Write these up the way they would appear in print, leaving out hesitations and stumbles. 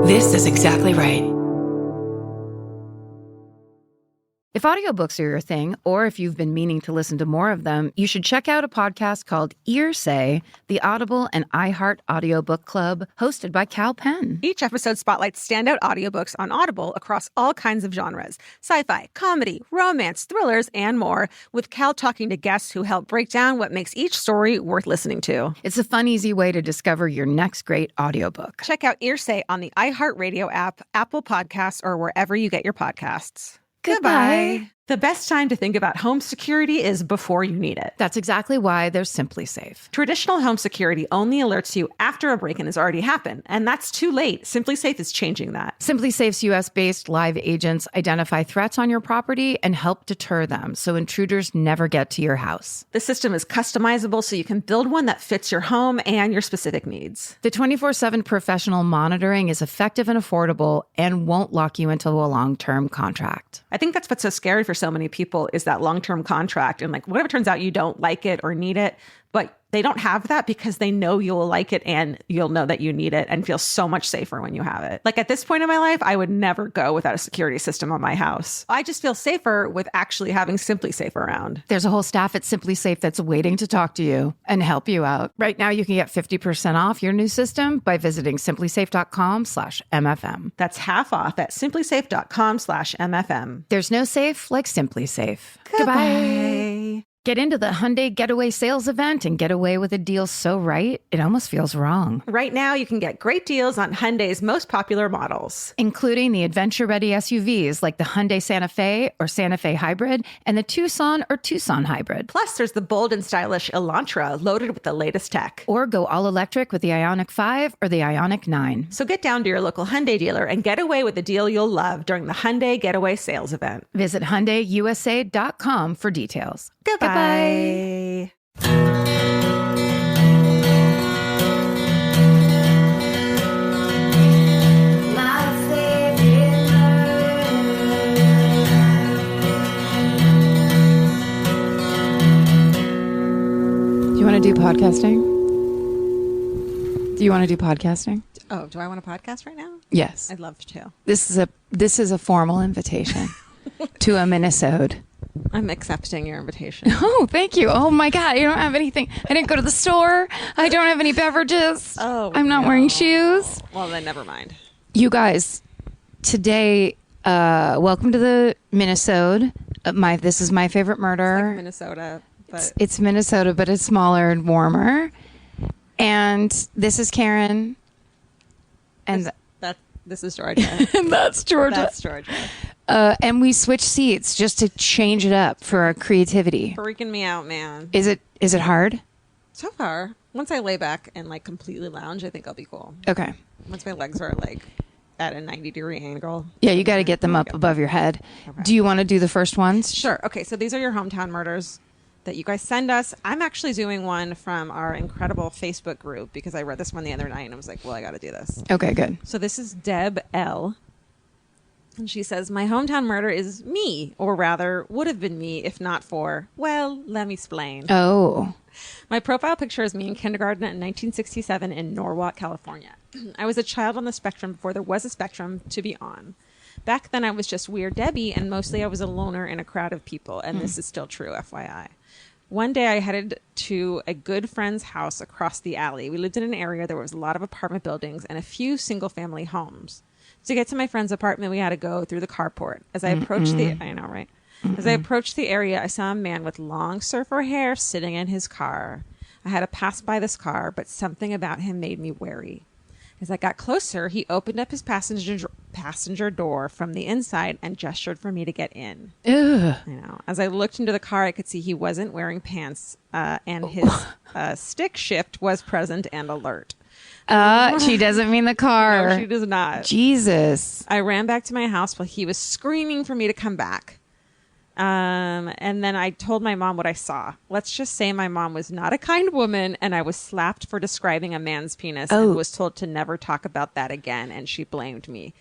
This is exactly right. If audiobooks are your thing, or if you've been meaning to listen to more of them, you should check out a podcast called Ear Say, the Audible and iHeart Audiobook Club, hosted by Cal Penn. Each episode spotlights standout audiobooks on Audible across all kinds of genres: sci-fi, comedy, romance, thrillers, and more, with Cal talking to guests who help break down what makes each story worth listening to. It's a fun, easy way to discover your next great audiobook. Check out Ear Say on the iHeartRadio app, Apple Podcasts, or wherever you get your podcasts. Goodbye. The best time to think about home security is before you need it. That's exactly why there's Simply Safe. Traditional home security only alerts you after a break-in has already happened, and that's too late. Simply Safe is changing that. Simply Safe's U.S.-based live agents identify threats on your property and help deter them so intruders never get to your house. The system is customizable so you can build one that fits your home and your specific needs. The 24/7 professional monitoring is effective and affordable and won't lock you into a long-term contract. I think that's what's so scary for so many people is that long-term contract. And like, what if it turns out you don't like it or need it, but they don't have that because they know you'll like it and you'll know that you need it and feel so much safer when you have it. Like at this point in my life, I would never go without a security system on my house. I just feel safer with actually having Simply Safe around. There's a whole staff at Simply Safe that's waiting to talk to you and help you out. Right now, you can get 50% off your new system by visiting simplysafe.com/MFM. That's half off at simplysafe.com/MFM. There's no safe like Simply Safe. Goodbye. Get into the Hyundai Getaway Sales Event and get away with a deal so right, it almost feels wrong. Right now, you can get great deals on Hyundai's most popular models, including the adventure-ready SUVs like the Hyundai Santa Fe or Santa Fe Hybrid and the Tucson or Tucson Hybrid. Plus, there's the bold and stylish Elantra loaded with the latest tech. Or go all-electric with the Ioniq 5 or the Ioniq 9. So get down to your local Hyundai dealer and get away with a deal you'll love during the Hyundai Getaway Sales Event. Visit HyundaiUSA.com for details. Goodbye. Goodbye. Do you want to do podcasting? Do you want to do podcasting? Oh, do I want a podcast right now? Yes. I'd love to. This is a formal invitation to a Minisode. I'm accepting your invitation. Oh, thank you. Oh my God. You don't have anything. I didn't go to the store. I don't have any beverages. Oh, I'm not wearing shoes. Well, then never mind. You guys, today, welcome to the Minisode. This is my favorite murder. It's like Minnesota, but it's Minnesota, but it's smaller and warmer. And this is Karen. And this is Georgia. And that's Georgia. That's Georgia. And we switch seats just to change it up for our creativity. Freaking me out, man. Is it hard? So far, once I lay back and like completely lounge, I think I'll be cool. Okay. Once my legs are like at a 90-degree angle. Yeah, you got to get them up above your head. Okay. Do you want to do the first ones? Sure. Okay, so these are your hometown murders that you guys send us. I'm actually doing one from our incredible Facebook group because I read this one the other night and I was like, well, I got to do this. Okay, good. So this is Deb L. And she says, my hometown murder is me, or rather would have been me if not for, well, let me explain. Oh. My profile picture is me in kindergarten in 1967 in Norwalk, California. I was a child on the spectrum before there was a spectrum to be on. Back then I was just Weird Debbie, and mostly I was a loner in a crowd of people, and this is still true, FYI. One day I headed to a good friend's house across the alley. We lived in an area there was a lot of apartment buildings and a few single-family homes. To get to my friend's apartment, we had to go through the carport. As I approached I know, right? As I approached the area, I saw a man with long surfer hair sitting in his car. I had to pass by this car, but something about him made me wary. As I got closer, he opened up his passenger door from the inside and gestured for me to get in. Ugh. I know. As I looked into the car, I could see he wasn't wearing pants, and his stick shift was present and alert. She doesn't mean the car. No, she does not. Jesus. I ran back to my house while he was screaming for me to come back. And then I told my mom what I saw. Let's just say my mom was not a kind woman, and I was slapped for describing a man's penis and was told to never talk about that again, and she blamed me.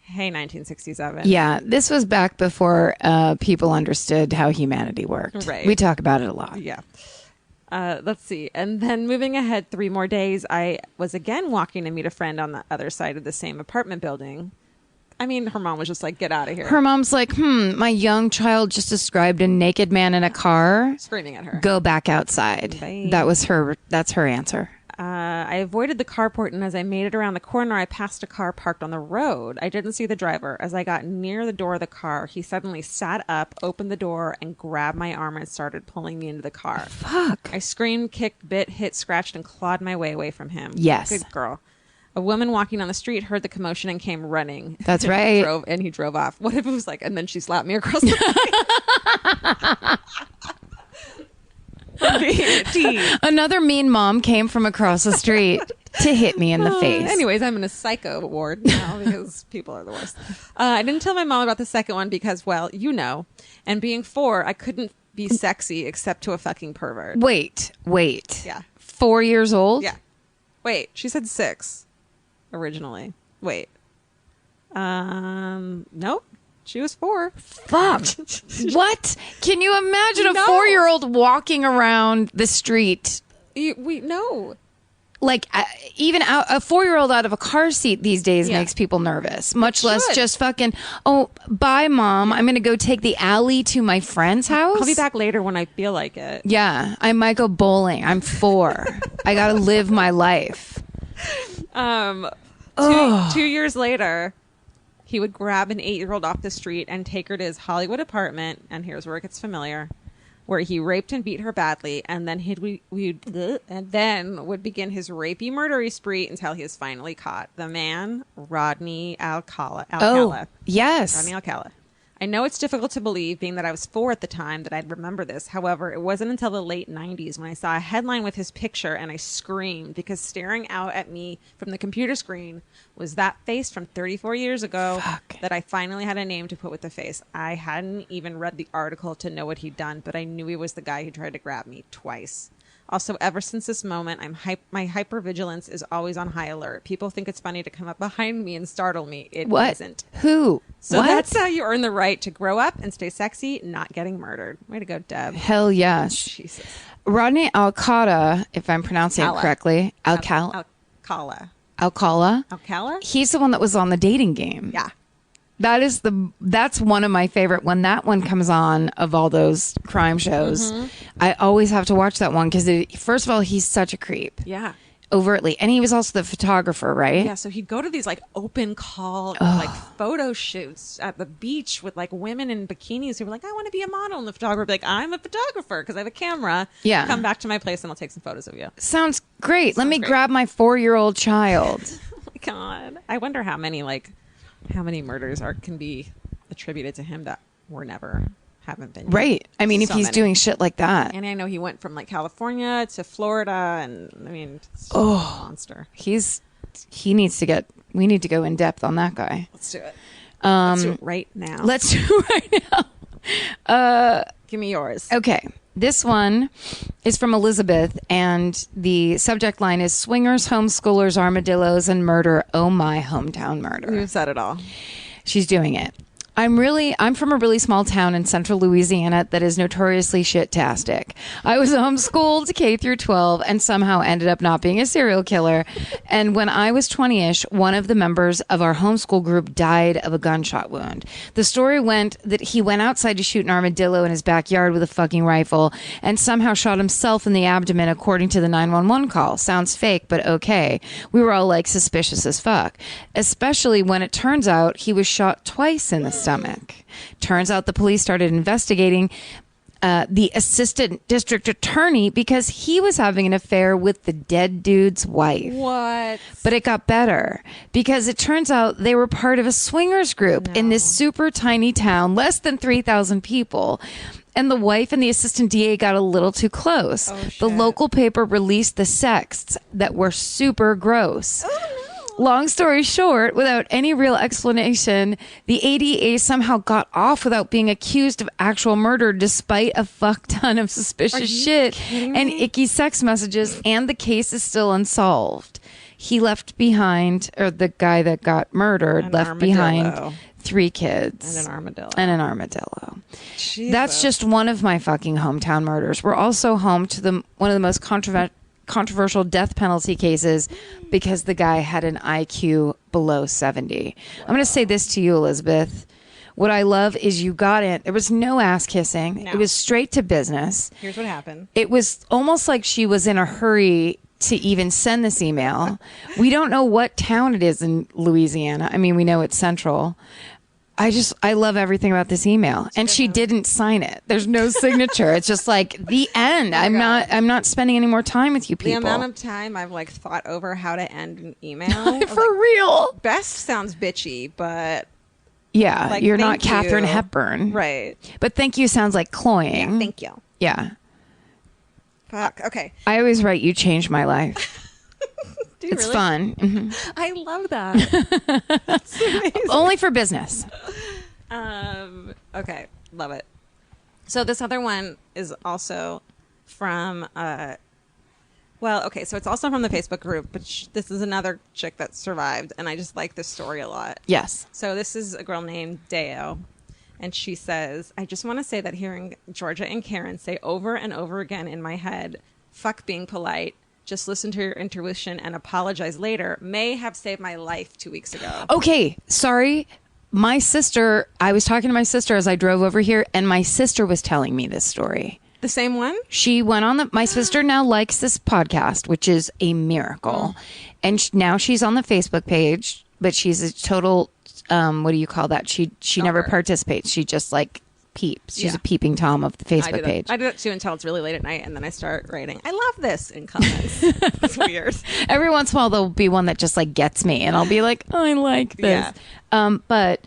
Hey, 1967. Yeah, this was back before people understood how humanity worked. Right. We talk about it a lot. Yeah. Let's see. And then moving ahead 3 more days, I was again walking to meet a friend on the other side of the same apartment building. I mean, her mom was just like, get out of here. Her mom's like, my young child just described a naked man in a car. Screaming at her. Go back outside. Bye. That's her answer. I avoided the carport, and as I made it around the corner, I passed a car parked on the road. I didn't see the driver. As I got near the door of the car, he suddenly sat up, opened the door, and grabbed my arm and started pulling me into the car. Fuck. I screamed, kicked, bit, hit, scratched, and clawed my way away from him. Yes. Good girl. A woman walking on the street heard the commotion and came running. That's right. He drove off. What if it was like, and then she slapped me across the face? Another mean mom came from across the street to hit me in the face. Anyways, I'm in a psycho ward now because people are the worst. I didn't tell my mom about the second one because, well, and being 4, I couldn't be sexy except to a fucking pervert. Wait. Yeah. 4 years old? Yeah. Wait, she said 6 originally. Wait. Nope. She was 4. Fuck. What? Can you imagine a No. 4-year-old walking around the street? No. Like, even a 4-year-old out of a car seat these days Yeah. makes people nervous, much less should. just fucking, bye, Mom. I'm going to go take the alley to my friend's house. I'll be back later when I feel like it. Yeah, I might go bowling. I'm 4. I got to live my life. 2 years later, he would grab an 8-year-old off the street and take her to his Hollywood apartment, and here's where it gets familiar, where he raped and beat her badly, and then would begin his rapey, murdery spree until he is finally caught. The man, Rodney Alcala. Oh, yes. Rodney Alcala. I know it's difficult to believe, being that I was 4 at the time, that I'd remember this. However, it wasn't until the late 90s when I saw a headline with his picture and I screamed because staring out at me from the computer screen was that face from 34 years ago. Fuck. That I finally had a name to put with the face. I hadn't even read the article to know what he'd done, but I knew he was the guy who tried to grab me twice. Also, ever since this moment, my hypervigilance is always on high alert. People think it's funny to come up behind me and startle me. It isn't. Who? So what? that's how you earn the right to grow up and stay sexy, not getting murdered. Way to go, Deb. Hell yes. Jesus. Rodney Alcala, if I'm pronouncing it correctly. Alcala. Alcala? He's the one that was on the dating game. Yeah. That's one of my favorite. When that one comes on, of all those crime shows, I always have to watch that one because first of all, he's such a creep. Yeah. Overtly. And he was also the photographer, right? Yeah, so he'd go to these like open call like photo shoots at the beach with like women in bikinis who were like, I want to be a model. And the photographer would be like, I'm a photographer because I have a camera. Yeah. Come back to my place and I'll take some photos of you. Sounds great. Let me grab my 4-year-old child. Oh my God. I wonder how many murders can be attributed to him that haven't been. Right. I mean, if So he's many. doing shit like that. And I know he went from like California to Florida, and I mean, it's a monster. We need to go in depth on that guy. Let's do it. Let's do it right now. Let's do it right now. Give me yours. Okay. This one is from Elizabeth, and the subject line is Swingers, Homeschoolers, Armadillos, and Murder. Oh, my hometown murder. You said it all. She's doing it. I'm from a really small town in central Louisiana that is notoriously shit-tastic. I was homeschooled K through 12 and somehow ended up not being a serial killer. And when I was 20-ish, one of the members of our homeschool group died of a gunshot wound. The story went that he went outside to shoot an armadillo in his backyard with a fucking rifle and somehow shot himself in the abdomen, according to the 911 call. Sounds fake, but okay. We were all like suspicious as fuck, especially when it turns out he was shot twice in the stomach. Turns out the police started investigating the assistant district attorney because he was having an affair with the dead dude's wife. What? But it got better because it turns out they were part of a swingers group in this super tiny town, less than 3,000 people. And the wife and the assistant DA got a little too close. The local paper released the sexts that were super gross. Long story short, without any real explanation, the ADA somehow got off without being accused of actual murder despite a fuck ton of suspicious shit and icky sex messages, and the case is still unsolved. he left behind, or the guy that got murdered An left armadillo. behind 3 kids. And an armadillo. And an armadillo. Jesus. That's just one of my fucking hometown murders. We're also home to one of the most controversial death penalty cases because the guy had an IQ below 70. Wow. I'm going to say this to you, Elizabeth. What I love is you got it. There was no ass kissing. No. It was straight to business. Here's what happened. It was almost like she was in a hurry to even send this email. We don't know what town it is in Louisiana. I mean, we know it's central. I love everything about this email. And she didn't sign it. There's no signature. It's just like the end. I'm not spending any more time with you people. The amount of time I've like thought over how to end an email. For real. Best sounds bitchy, but yeah, like, you're not thank Katharine you. Hepburn. Right. But thank you sounds like cloying. Yeah, thank you. Yeah. Fuck. Okay. I always write, you changed my life. Do you It's really? fun. Mhm. I love that. That's amazing. Only for business. Okay. Love it. So this other one is also from, well, okay, so it's also from the Facebook group, but this is another chick that survived, and I just like this story a lot. Yes. So this is a girl named Deo, and she says, I just want to say that hearing Georgia and Karen say over and over again in my head, fuck being polite, just listen to your intuition and apologize later, may have saved my life 2 weeks ago. Okay. Sorry. My sister, I was talking to my sister as I drove over here, and my sister was telling me this story. The same one? She went on my sister now likes this podcast, which is a miracle. And now she's on the Facebook page, but she's a total, what do you call that? She never participates. She just like peeps. She's a peeping Tom of the Facebook page. I do that too until it's really late at night, and then I start writing, I love this in comments. It's weird. Every once in a while, there'll be one that just like gets me, and I'll be like, oh, I like this. Yeah. But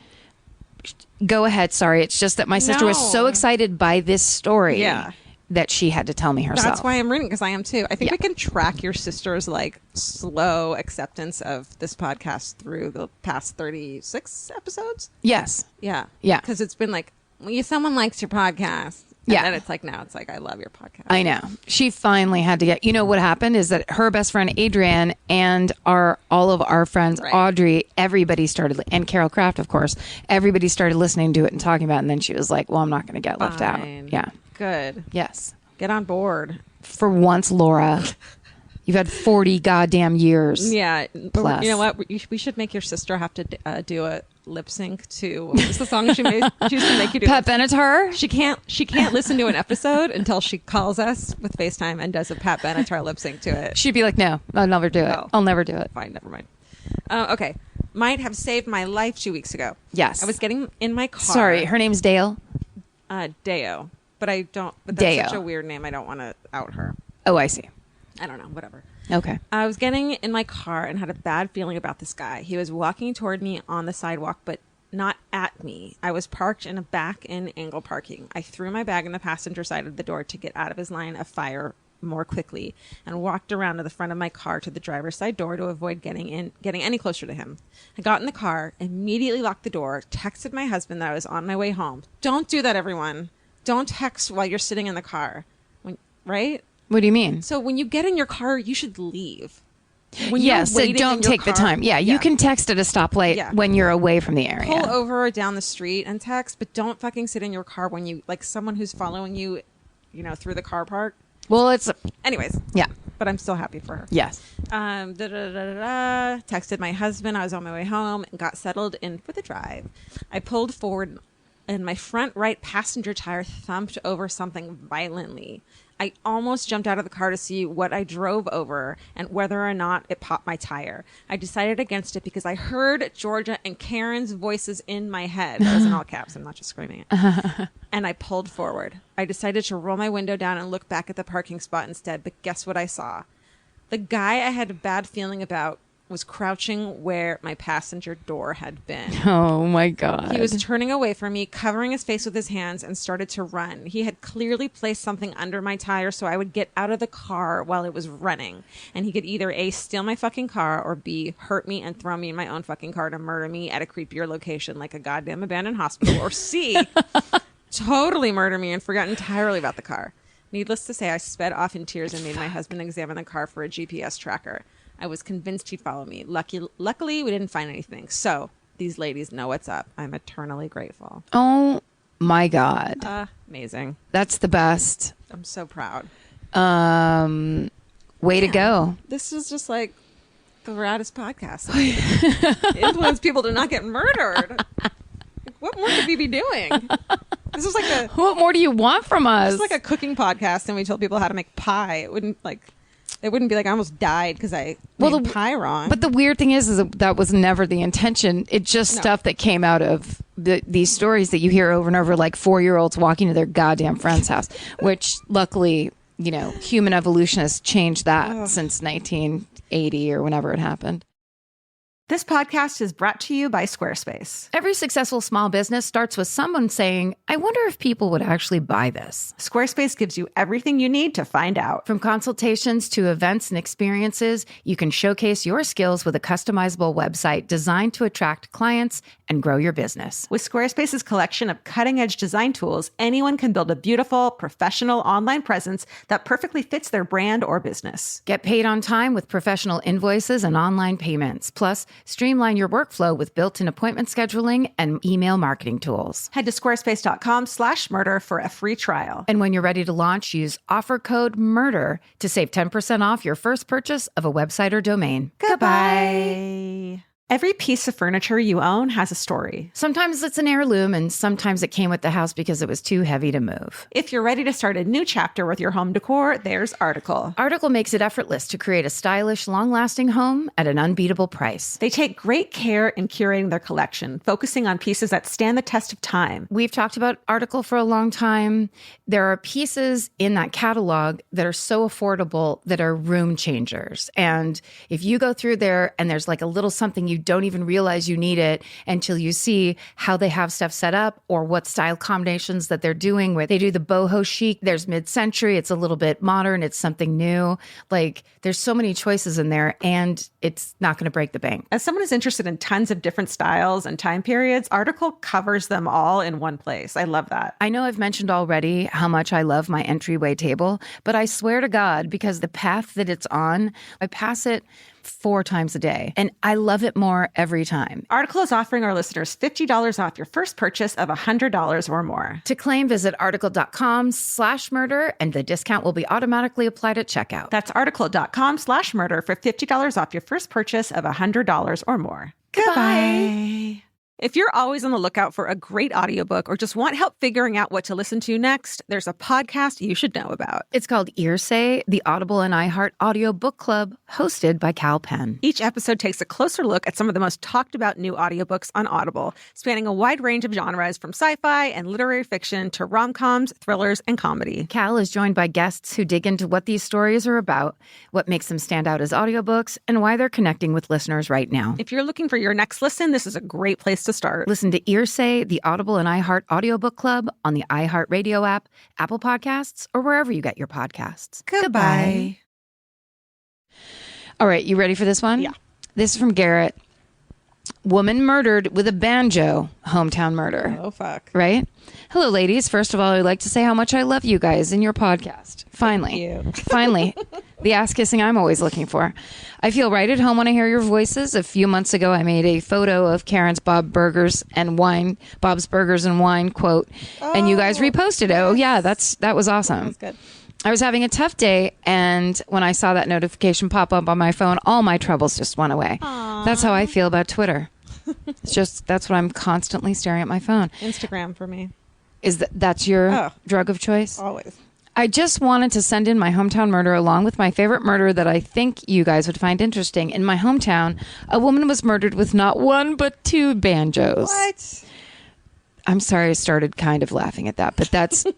go ahead. Sorry. It's just that my sister was so excited by this story. Yeah. That she had to tell me herself. That's why I'm reading, because I am too. I think we can track your sister's like slow acceptance of this podcast through the past 36 episodes. Yes. Yeah. Yeah. Because it's been like, well, someone likes your podcast. And then it's like, now it's like, I love your podcast. I know. She finally had to get, you know what happened is that her best friend Adrienne and all of our friends, Audrey, everybody started, and Carol Kraft, of course, everybody started listening to it and talking about it. And then she was like, well, I'm not going to get left out. Yeah. Good. Yes. Get on board. For once, Laura, you've had 40 goddamn years. Yeah. Plus. You know what? We should make your sister have to do a lip sync to, what was the song she used to make you do? Pat Benatar? She can't listen to an episode until she calls us with FaceTime and does a Pat Benatar lip sync to it. She'd be like, no, I'll never do it. Oh. I'll never do it. Fine, never mind. Okay. Might have saved my life 2 weeks ago. Yes. I was getting in my car. Sorry, her name's Dale. Deo. But I don't, but Deo. that's such a weird name. I don't want to out her. Oh, I see. I don't know, whatever. Okay. I was getting in my car and had a bad feeling about this guy. He was walking toward me on the sidewalk, but not at me. I was parked in a back-in angle parking. I threw my bag in the passenger side of the door to get out of his line of fire more quickly and walked around to the front of my car to the driver's side door to avoid getting any closer to him. I got in the car, immediately locked the door, texted my husband that I was on my way home. Don't do that, everyone. Don't text while you're sitting in the car. Right? What do you mean? So when you get in your car, you should leave. When Yes, you're so waiting don't in your take the car- time. Yeah, you can text at a stoplight when you're away from the area. Pull over down the street and text, but don't fucking sit in your car when you, like someone who's following you, through the car park. Well, it's... Anyways. Yeah. But I'm still happy for her. Yes. Texted my husband. I was on my way home and got settled in for the drive. I pulled forward and my front right passenger tire thumped over something violently. I almost jumped out of the car to see what I drove over and whether or not it popped my tire. I decided against it because I heard Georgia and Karen's voices in my head. That was in all caps. I'm not just screaming it. And I pulled forward. I decided to roll my window down and look back at the parking spot instead. But guess what I saw? The guy I had a bad feeling about was crouching where my passenger door had been. Oh my God. He was turning away from me, covering his face with his hands, and started to run. He had clearly placed something under my tire so I would get out of the car while it was running. And he could either A, steal my fucking car, or B, hurt me and throw me in my own fucking car to murder me at a creepier location like a goddamn abandoned hospital, or C, totally murder me and forget entirely about the car. Needless to say, I sped off in tears and made my husband examine the car for a GPS tracker. I was convinced he'd follow me. Luckily, we didn't find anything. So these ladies know what's up. I'm eternally grateful. Oh my God. Amazing. That's the best. I'm so proud. Way to go. This is just like the raddest podcast. Influence people to not get murdered. Like, what more could we be doing? This is like what more do you want from us? It's like a cooking podcast, and we told people how to make pie. It wouldn't be like I almost died because I made pie wrong. But the weird thing is that was never the intention. It's just stuff that came out of these stories that you hear over and over, like 4-year-olds walking to their goddamn friend's house, which luckily, human evolution has changed that since 1980 or whenever it happened. This podcast is brought to you by Squarespace. Every successful small business starts with someone saying, I wonder if people would actually buy this. Squarespace gives you everything you need to find out. From consultations to events and experiences, you can showcase your skills with a customizable website designed to attract clients and grow your business. With Squarespace's collection of cutting-edge design tools, anyone can build a beautiful, professional online presence that perfectly fits their brand or business. Get paid on time with professional invoices and online payments. Plus, streamline your workflow with built-in appointment scheduling and email marketing tools. Head to squarespace.com/murder for a free trial. And when you're ready to launch, use offer code MURDER to save 10% off your first purchase of a website or domain. Goodbye. Every piece of furniture you own has a story. Sometimes it's an heirloom, and sometimes it came with the house because it was too heavy to move. If you're ready to start a new chapter with your home decor, there's Article. Article makes it effortless to create a stylish, long-lasting home at an unbeatable price. They take great care in curating their collection, focusing on pieces that stand the test of time. We've talked about Article for a long time. There are pieces in that catalog that are so affordable that are room changers. And if you go through there and there's like a little something you don't even realize you need it until you see how they have stuff set up or what style combinations that they're doing with. They do the boho chic. There's mid-century. It's a little bit modern. It's something new. Like there's so many choices in there and it's not going to break the bank. As someone who's interested in tons of different styles and time periods, Article covers them all in one place. I love that. I know I've mentioned already how much I love my entryway table, but I swear to God, because the path that it's on, I pass it 4 times a day, and I love it more every time. Article is offering our listeners $50 off your first purchase of $100 or more. To claim, visit article.com/murder, and the discount will be automatically applied at checkout. That's article.com/murder for $50 off your first purchase of $100 or more. Goodbye. If you're always on the lookout for a great audiobook or just want help figuring out what to listen to next, there's a podcast you should know about. It's called Earsay, the Audible and iHeart Audio Book Club, hosted by Cal Penn. Each episode takes a closer look at some of the most talked about new audiobooks on Audible, spanning a wide range of genres from sci-fi and literary fiction to rom-coms, thrillers, and comedy. Cal is joined by guests who dig into what these stories are about, what makes them stand out as audiobooks, and why they're connecting with listeners right now. If you're looking for your next listen, this is a great place to start. Listen to Earsay, the Audible and iHeart Audiobook Club on the iHeartRadio app, Apple Podcasts, or wherever you get your podcasts. Goodbye. All right, you ready for this one? Yeah. This is from Garrett. Woman murdered with a banjo, hometown murder. Oh, fuck. Right? Hello, ladies. First of all, I'd like to say how much I love you guys and your podcast. Finally. Thank you. Finally. The ass kissing I'm always looking for. I feel right at home when I hear your voices. A few months ago, I made a photo of Karen's Bob's Burgers and Wine quote, and you guys reposted it. Oh, yeah, that was awesome. That's good. I was having a tough day, and when I saw that notification pop up on my phone, all my troubles just went away. Aww. That's how I feel about Twitter. That's what I'm constantly staring at my phone. Instagram for me. That's your drug of choice? Always. I just wanted to send in my hometown murder along with my favorite murder that I think you guys would find interesting. In my hometown, a woman was murdered with not one but 2 banjos. What? I'm sorry I started kind of laughing at that, but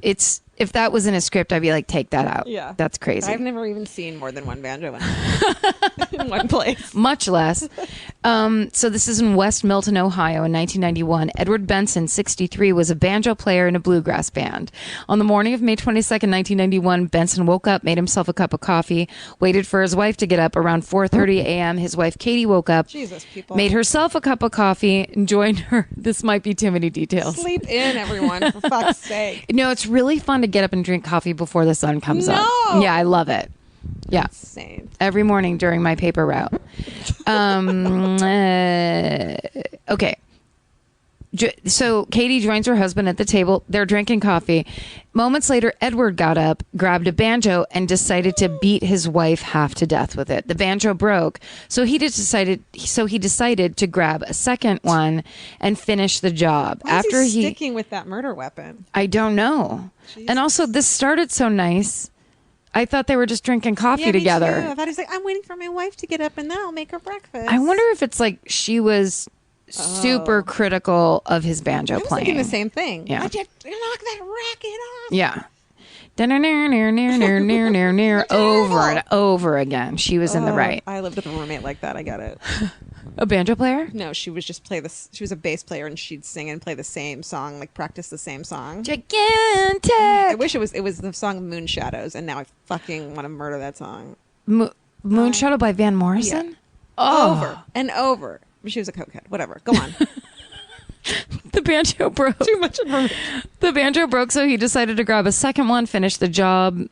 it's if that was in a script, I'd be like, take that out. Yeah. That's crazy. I've never even seen more than one banjo in one place. Much less. So this is in West Milton, Ohio in 1991. Edward Benson, 63, was a banjo player in a bluegrass band. On the morning of May 22nd, 1991, Benson woke up, made himself a cup of coffee, waited for his wife to get up. Around 4:30 a.m., his wife, Katie, woke up, Jesus, people. made herself a cup of coffee, and joined her. This might be too many details. Sleep in, everyone, for fuck's sake. No, it's really fun to get up and drink coffee before the sun comes up. No! Yeah, I love it. Yeah. Insane. Every morning during my paper route. Okay. So Katie joins her husband at the table. They're drinking coffee. Moments later, Edward got up, grabbed a banjo, and decided to beat his wife half to death with it. The banjo broke, so he decided to grab a second one and finish the job. Why is he sticking with that murder weapon? I don't know. Jesus. And also, this started so nice. I thought they were just drinking coffee together. Me too. I thought he's like, I'm waiting for my wife to get up and then I'll make her breakfast. I wonder if it's like she was super critical of his banjo playing. I was thinking the same thing. Yeah. Why'd you knock that racket off? Yeah. Over and over again. She was in the right. I lived with a roommate like that. I get it. A banjo player? No, she was just she was a bass player and she'd sing and play the same song, like practice the same song. Gigantic. I wish it was the song Moon Shadows, and now I fucking want to murder that song. Moon Shadow by Van Morrison? Yeah. Over and over. She was a cokehead. Whatever. Go on. The banjo broke. Too much information. The banjo broke, so he decided to grab a second one, finish the job.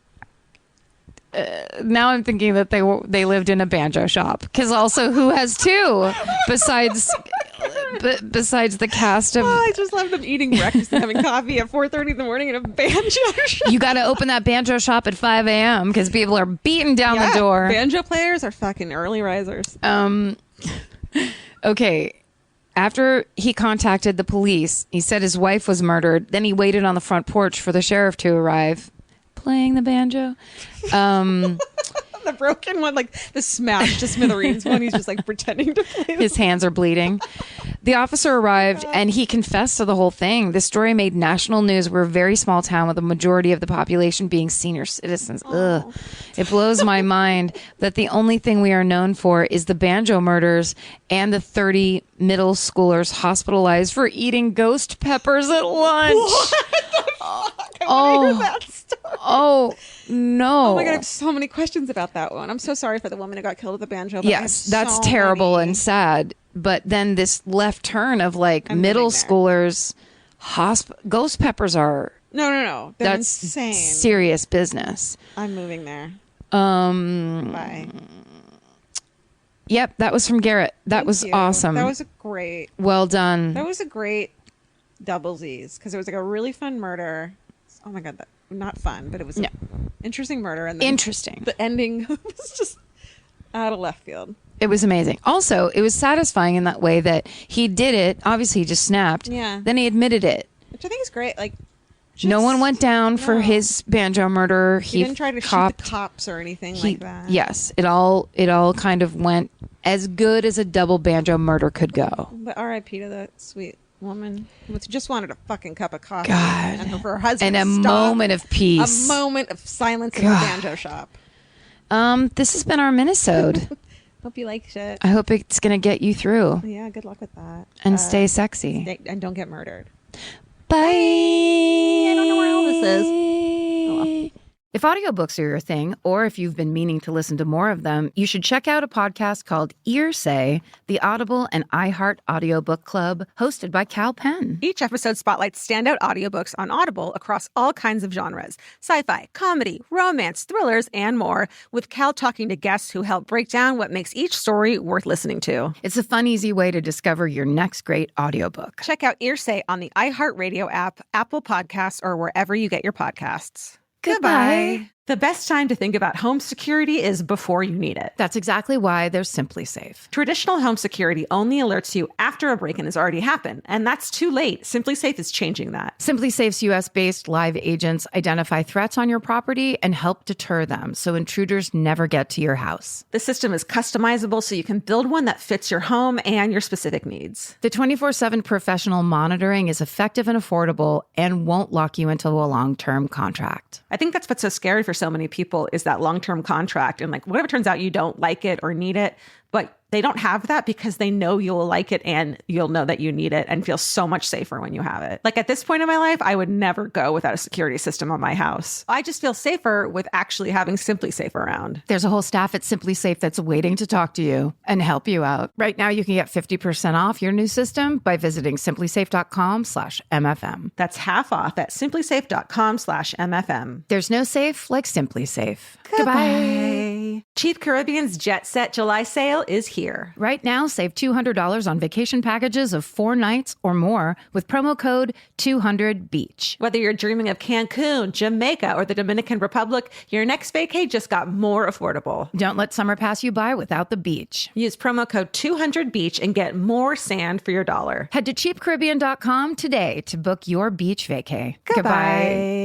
Now I'm thinking that they lived in a banjo shop. Because also, who has two besides the cast of? Oh, I just love them eating breakfast and having coffee at 4:30 in the morning in a banjo shop. You got to open that banjo shop at 5 a.m. because people are beating down the door. Banjo players are fucking early risers. Okay. After he contacted the police, he said his wife was murdered. Then he waited on the front porch for the sheriff to arrive, playing the banjo. The broken one, like the smashed to smithereens one, he's just like pretending to play. His hands are bleeding. The officer arrived and he confessed to the whole thing. This story made national news. We're a very small town with a majority of the population being senior citizens. Ugh. It blows my mind that the only thing we are known for is the banjo murders and the 30 middle schoolers hospitalized for eating ghost peppers at lunch. What the fuck? I want to hear that story. Oh, no. Oh my God, I have so many questions about that one. I'm so sorry for the woman who got killed with the banjo. But Yes, that's terrible and sad. But then this left turn of like middle schoolers, ghost peppers are... No. That's insane. Serious business. I'm moving there. Bye. Yep, that was from Garrett. That was awesome. That was a great... Well done. That was a great doublesies because it was like a really fun murder. Oh my God, not fun, but it was an interesting murder. And interesting. The ending was just out of left field. It was amazing. Also, it was satisfying in that way that he did it. Obviously, he just snapped. Yeah. Then he admitted it. Which I think is great. Like, no one went down for his banjo murder. He didn't try to shoot the cops or anything like that. Yes, it all kind of went as good as a double banjo murder could go. But R.I.P. to that sweet woman who just wanted a fucking cup of coffee. God. And her husband and a moment of peace. A moment of silence in the banjo shop. This has been our Minisode. Hope you liked it. I hope it's going to get you through. Yeah, good luck with that. And stay sexy. And don't get murdered. Bye. I don't know where all this is. Oh, well. If audiobooks are your thing, or if you've been meaning to listen to more of them, you should check out a podcast called Earsay, the Audible and iHeart Audiobook Club, hosted by Cal Penn. Each episode spotlights standout audiobooks on Audible across all kinds of genres: sci-fi, comedy, romance, thrillers, and more, with Cal talking to guests who help break down what makes each story worth listening to. It's a fun, easy way to discover your next great audiobook. Check out Earsay on the iHeartRadio app, Apple Podcasts, or wherever you get your podcasts. Goodbye. The best time to think about home security is before you need it. That's exactly why there's Simply Safe. Traditional home security only alerts you after a break-in has already happened, and that's too late. Simply Safe is changing that. Simply Safe's U.S.-based live agents identify threats on your property and help deter them so intruders never get to your house. The system is customizable so you can build one that fits your home and your specific needs. The 24/7 professional monitoring is effective and affordable and won't lock you into a long-term contract. I think that's what's so scary for so many people is that long-term contract. And like, what if it turns out you don't like it or need it? But they don't have that because they know you'll like it and you'll know that you need it and feel so much safer when you have it. Like at this point in my life, I would never go without a security system on my house. I just feel safer with actually having Simply Safe around. There's a whole staff at Simply Safe that's waiting to talk to you and help you out. Right now, you can get 50% off your new system by visiting simplysafe.com/MFM. That's half off at simplysafe.com/MFM. There's no safe like Simply Safe. Goodbye. Chief Caribbean's Jet Set July sale is here. Right now, save $200 on vacation packages of 4 nights or more with promo code 200BEACH. Whether you're dreaming of Cancun, Jamaica, or the Dominican Republic, your next vacay just got more affordable. Don't let summer pass you by without the beach. Use promo code 200BEACH and get more sand for your dollar. Head to cheapcaribbean.com today to book your beach vacay. Goodbye.